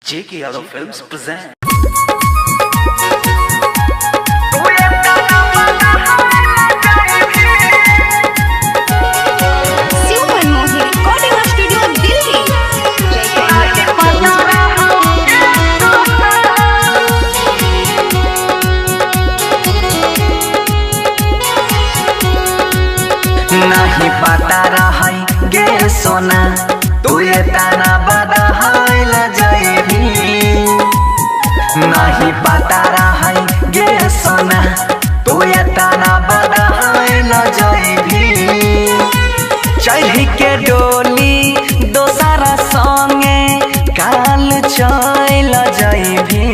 J.K. Yadav Films present. नहीं पता रही गे सोना तू ये तना बदहाइल जाएगी। नहीं पता रही गे सोना तू ये तना बदहाइल जाएगी। चढ़ी के डोली दोसरा संगे काल चल जाएगी।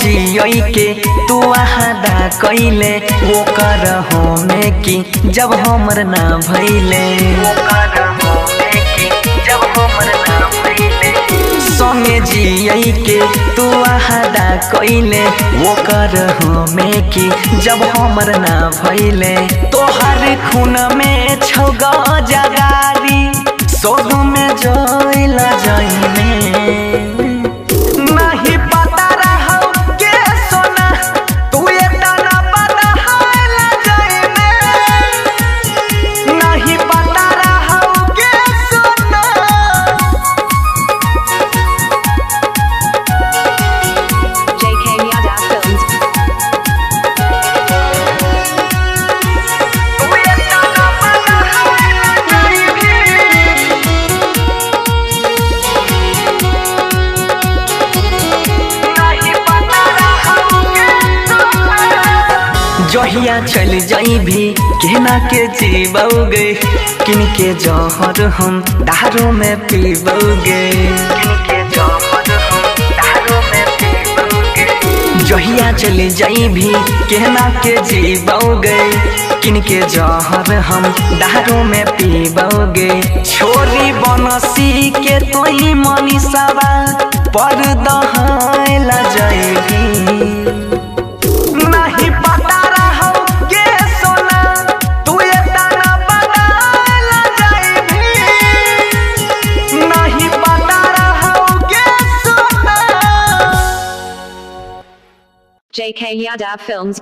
जियई के तू आदा कैले वो कर हो में कि जब हमर ना भइले संगे जियई के तू आदा कैले वो कर हो में कि जब हमर ना भइले। तोहर खून में छौग जगारी सोग में जइल जाइने। जहिया चल जाई भी कहना के जीवोगे किन के जहर हम दारू में पीबोगे। जहिया चल जाई भी कहना के जीवोगे किन के जहर हम दारू में पीबोगे। छोरी बनसी के तोई मनीषावा पर दहाइल जाएगी। J.K. Yadav Films